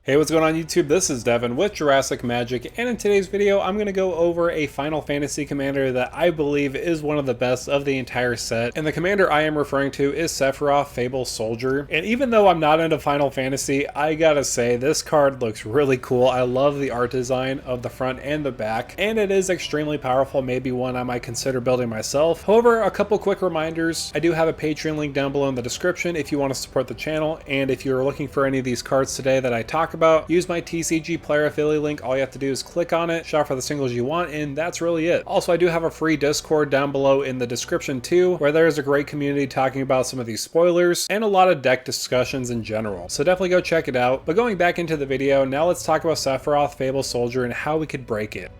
Hey, what's going on YouTube? This is Devin with Jurassic Magic, and in today's video I'm going to go over a Final Fantasy commander that I believe is one of the best of the entire set. And the commander I am referring to is Sephiroth, Fabled SOLDIer. And even though I'm not into Final Fantasy, I gotta say this card looks really cool. I love the art design of the front and the back, and it is extremely powerful, maybe one I might consider building myself. However, a couple quick reminders. I do have a Patreon link down below in the description if you want to support the channel, and if you're looking for any of these cards today that I talk about, use my TCG player affiliate link. All you have to do is click on it, shop for the singles you want, and that's really it. Also, I do have a free Discord down below in the description too, where there is a great community talking about some of these spoilers and a lot of deck discussions in general. So definitely go check it out. But going back into the video, now let's talk about Sephiroth, Fabled SOLDIer, and how we could break it.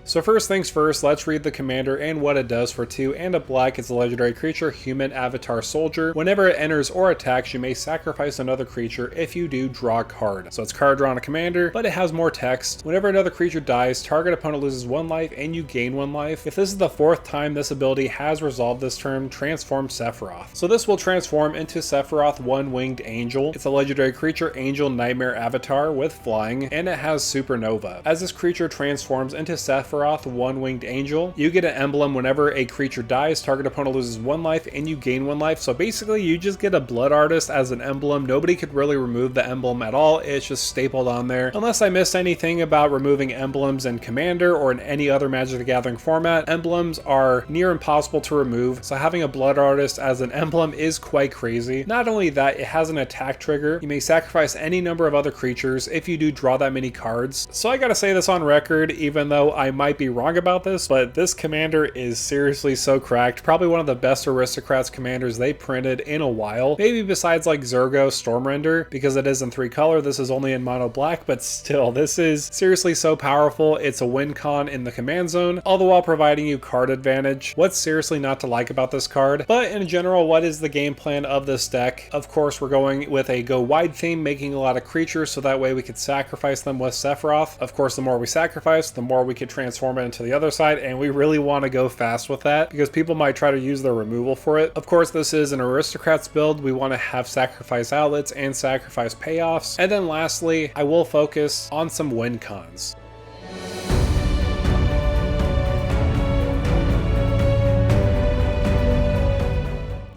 So first things first, let's read the commander and what it does. For 2 and a black, it's a legendary creature, human avatar soldier. Whenever it enters or attacks, you may sacrifice another creature. If you do, draw a card. So it's card draw on a commander, but it has more text. Whenever another creature dies, target opponent loses 1 life and you gain 1 life. If this is the 4th time this ability has resolved this turn, transform Sephiroth. So this will transform into Sephiroth, one-winged angel. It's a legendary creature, angel nightmare avatar with flying, and it has supernova. As this creature transforms into Sephiroth, one-winged angel, you get an emblem. Whenever a creature dies, target opponent loses 1 life and you gain 1 life. So basically you just get a blood artist as an emblem. Nobody could really remove the emblem at all. It's just stapled on there. Unless I missed anything about removing emblems in Commander or in any other Magic the Gathering format, emblems are near impossible to remove. So having a blood artist as an emblem is quite crazy. Not only that, it has an attack trigger. You may sacrifice any number of other creatures if you do draw that many cards. So I gotta say this on record, even though I might be wrong about this, but this commander is seriously so cracked. Probably one of the best Aristocrats commanders they printed in a while. Maybe besides like Zergo Stormrender, because it is in 3 color. This is only in mono black, but still, this is seriously so powerful. It's a win con in the command zone, all the while providing you card advantage. What's seriously not to like about this card? But in general, what is the game plan of this deck? Of course, we're going with a go wide theme, making a lot of creatures so that way we could sacrifice them with Sephiroth. Of course, the more we sacrifice, the more we could transform it into the other side, and we really want to go fast with that because people might try to use their removal for it. Of course, this is an Aristocrats build. We want to have sacrifice outlets and sacrifice payoffs. And then lastly, I will focus on some win cons.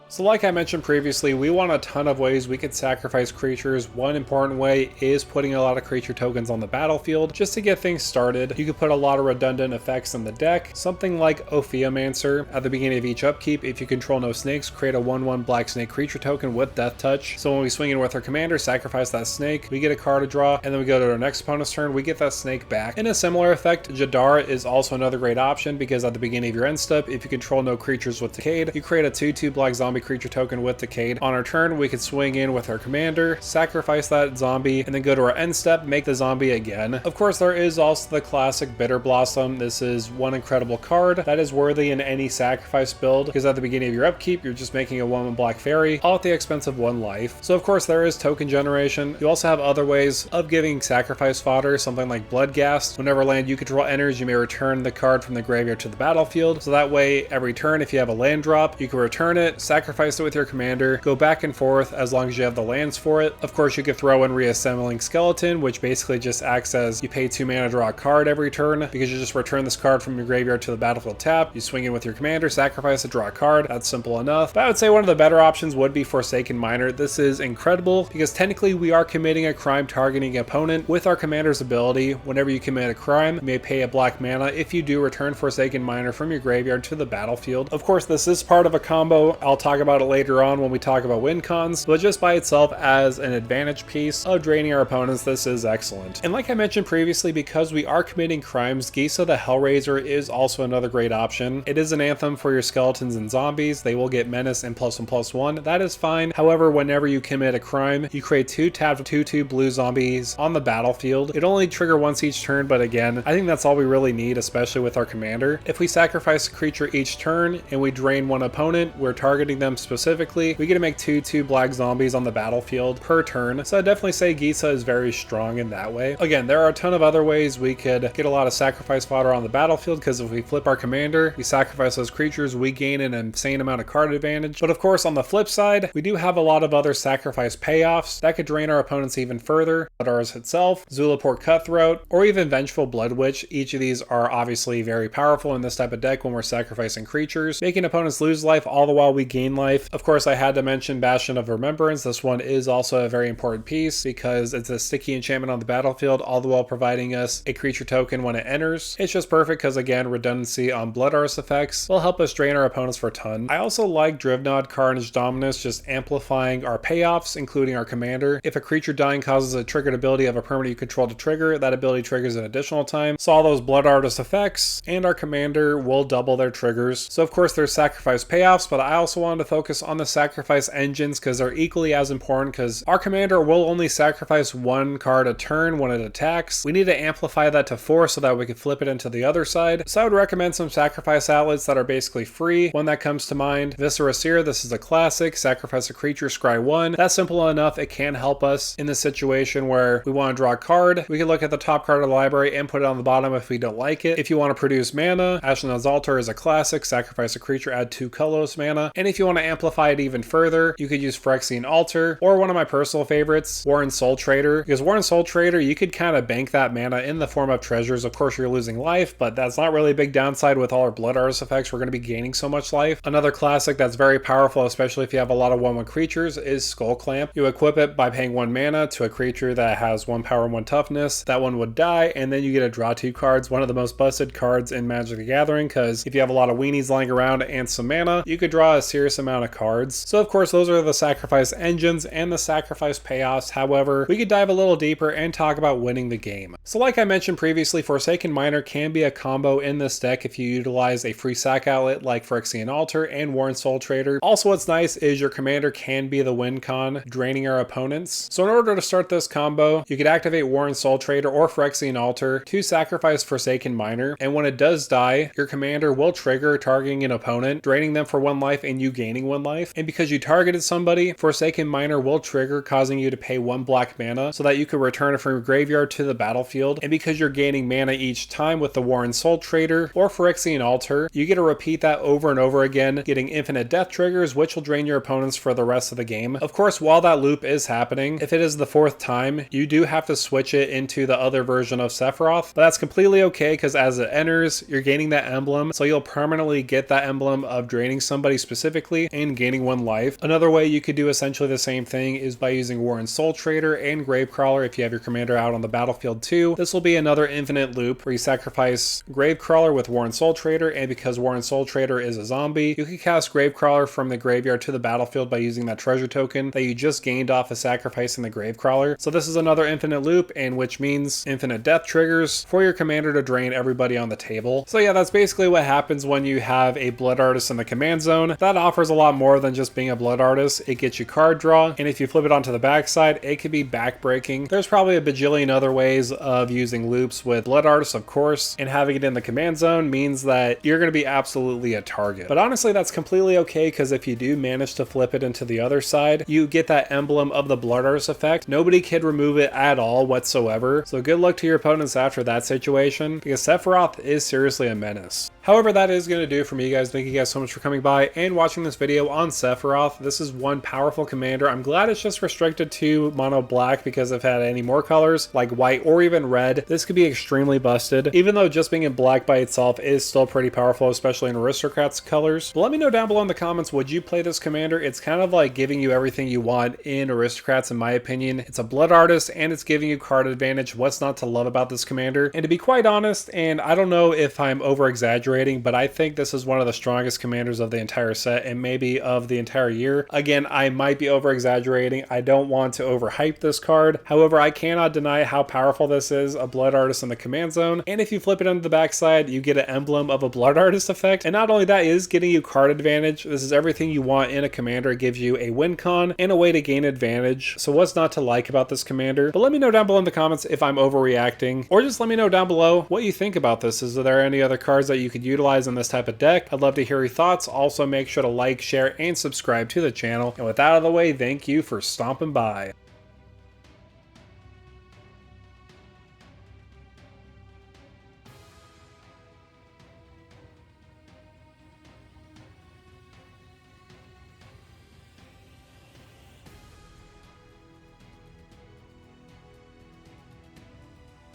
So like I mentioned previously, we want a ton of ways we could sacrifice creatures. One important way is putting a lot of creature tokens on the battlefield just to get things started. You could put a lot of redundant effects in the deck, something like Ophiomancer. At the beginning of each upkeep, if you control no snakes, create a 1/1 black snake creature token with Death Touch. So when we swing in with our commander, sacrifice that snake, we get a card to draw, and then we go to our next opponent's turn, we get that snake back. In a similar effect, Jadar is also another great option because at the beginning of your end step, if you control no creatures with Decayed, you create a 2/2 black zombie creature token with Decayed. On our turn, we could swing in with our commander, sacrifice that zombie, and then go to our end step, make the zombie again. Of course, there is also the classic Bitter Blossom. This is one incredible card that is worthy in any sacrifice build because at the beginning of your upkeep, you're just making a 1/1 black fairy, all at the expense of 1 life. So of course, there is token generation. You also have other ways of giving sacrifice fodder, something like Bloodghast. Whenever land you control enters, you may return the card from the graveyard to the battlefield. So that way, every turn, if you have a land drop, you can return it, sacrifice it with your commander, go back and forth as long as you have the lands for it. Of course, you could throw in Reassembling Skeleton, which basically just acts as you pay 2 mana to draw a card every turn because you just return this card from your graveyard to the battlefield tap. You swing in with your commander, sacrifice it, draw a card. That's simple enough. But I would say one of the better options would be Forsaken Miner. This is incredible because technically we are committing a crime targeting opponent with our commander's ability. Whenever you commit a crime, you may pay a black mana. If you do, return Forsaken Miner from your graveyard to the battlefield. Of course, this is part of a combo. I'll talk about it later on when we talk about win cons, but just by itself as an advantage piece of draining our opponents, this is excellent. And like I mentioned previously, because we are committing crimes, Gisa the Hellraiser is also another great option. It is an anthem for your skeletons and zombies. They will get menace and +1/+1. That is fine. However, whenever you commit a crime, you create 2 tapped 2/2 blue zombies on the battlefield. It only trigger once each turn, but again, I think that's all we really need, especially with our commander. If we sacrifice a creature each turn and we drain one opponent, we're targeting them them specifically, we get to make 2/2 black zombies on the battlefield per turn. So I'd definitely say Gisa is very strong in that way. Again, there are a ton of other ways we could get a lot of sacrifice fodder on the battlefield, because if we flip our commander, we sacrifice those creatures, we gain an insane amount of card advantage. But of course, on the flip side, we do have a lot of other sacrifice payoffs that could drain our opponents even further. Bloodars itself, Zulaport Cutthroat, or even Vengeful Blood Witch. Each of these are obviously very powerful in this type of deck when we're sacrificing creatures, making opponents lose life all the while we gain life. Of course, I had to mention Bastion of Remembrance. This one is also a very important piece because it's a sticky enchantment on the battlefield, all the while providing us a creature token when it enters. It's just perfect because, again, redundancy on Blood Artist effects will help us drain our opponents for a ton. I also like Drivnod Carnage Dominus, just amplifying our payoffs, including our commander. If a creature dying causes a triggered ability of a permanent you control to trigger, that ability triggers an additional time. So all those Blood Artist effects and our commander will double their triggers. So of course there's sacrifice payoffs, but I also wanted to focus on the sacrifice engines because they're equally as important, because our commander will only sacrifice one card a turn when it attacks. We need to amplify that to 4 so that we can flip it into the other side. So I would recommend some sacrifice outlets that are basically free. One that comes to mind, Viscera Seer. This is a classic. Sacrifice a creature, scry 1. That's simple enough. It can help us in the situation where we want to draw a card. We can look at the top card of the library and put it on the bottom if we don't like it. If you want to produce mana, Ashnod's Altar is a classic. Sacrifice a creature, add 2 colorless mana. And if you want to amplify it even further, you could use Phyrexian Altar, or one of my personal favorites, Warren Soul Trader. Because Warren Soul Trader, you could kind of bank that mana in the form of treasures. Of course, you're losing life, but that's not really a big downside with all our Blood Artist effects. We're going to be gaining so much life. Another classic that's very powerful, especially if you have a lot of 1/1 creatures, is Skull Clamp. You equip it by paying 1 mana to a creature that has 1 power and 1 toughness. That one would die, and then you get to draw 2 cards. One of the most busted cards in Magic the Gathering, because if you have a lot of weenies lying around and some mana, you could draw a serious amount of cards. So of course, those are the sacrifice engines and the sacrifice payoffs. However, we could dive a little deeper and talk about winning the game. So like I mentioned previously, Forsaken Miner can be a combo in this deck if you utilize a free sack outlet like Phyrexian Altar and Warren Soul Trader. Also, what's nice is your commander can be the win con, draining our opponents. So in order to start this combo, you could activate Warren Soul Trader or Phyrexian Altar to sacrifice Forsaken Miner, and when it does die, your commander will trigger targeting an opponent, draining them for 1 life and you gaining 1 life. And because you targeted somebody, Forsaken Miner will trigger, causing you to pay 1 black mana so that you can return it from your graveyard to the battlefield. And because you're gaining mana each time with the Warren Soul Trader or Phyrexian Altar, you get to repeat that over and over again, getting infinite death triggers, which will drain your opponents for the rest of the game. Of course, while that loop is happening, if it is the 4th time, you do have to switch it into the other version of Sephiroth, but that's completely okay because as it enters, you're gaining that emblem, so you'll permanently get that emblem of draining somebody specifically and gaining 1 life. Another way you could do essentially the same thing is by using Warren Soul Trader and Gravecrawler if you have your commander out on the battlefield too. This will be another infinite loop where you sacrifice Gravecrawler with Warren Soul Trader, and because Warren Soul Trader is a zombie, you can cast Gravecrawler from the graveyard to the battlefield by using that treasure token that you just gained off of sacrificing the Gravecrawler. So this is another infinite loop, and which means infinite death triggers for your commander to drain everybody on the table. So yeah, that's basically what happens when you have a Blood Artist in the command zone. That offers a lot more than just being a Blood Artist. It gets you card draw, and if you flip it onto the backside, it could be backbreaking. There's probably a bajillion other ways of using loops with Blood Artists, of course, and having it in the command zone means that you're going to be absolutely a target. But honestly, that's completely okay, because if you do manage to flip it into the other side, you get that emblem of the Blood Artist effect. Nobody can remove it at all whatsoever. So good luck to your opponents after that situation, because Sephiroth is seriously a menace. However, that is going to do it for me, guys. Thank you guys so much for coming by and watching this video on Sephiroth. This is one powerful commander. I'm glad it's just restricted to mono black, because if it had any more colors like white or even red, this could be extremely busted, even though just being in black by itself is still pretty powerful, especially in Aristocrats colors. But let me know down below in the comments, would you play this commander? It's kind of like giving you everything you want in Aristocrats, in my opinion. It's a Blood Artist and it's giving you card advantage. What's not to love about this commander? And to be quite honest, and I don't know if I'm over exaggerating, but I think this is one of the strongest commanders of the entire set and maybe of the entire year. Again, I might be over exaggerating. I don't want to overhype this card. However, I cannot deny how powerful this is, a Blood Artist in the command zone. And if you flip it onto the backside, you get an emblem of a Blood Artist effect. And not only that, it is getting you card advantage. This is everything you want in a commander. It gives you a win con and a way to gain advantage. So what's not to like about this commander? But let me know down below in the comments if I'm overreacting, or just let me know down below what you think about this. Is there any other cards that you could could utilize in this type of deck. I'd love to hear your thoughts. Also, make sure to like, share, and subscribe to the channel. And with that out of the way, thank you for stomping by.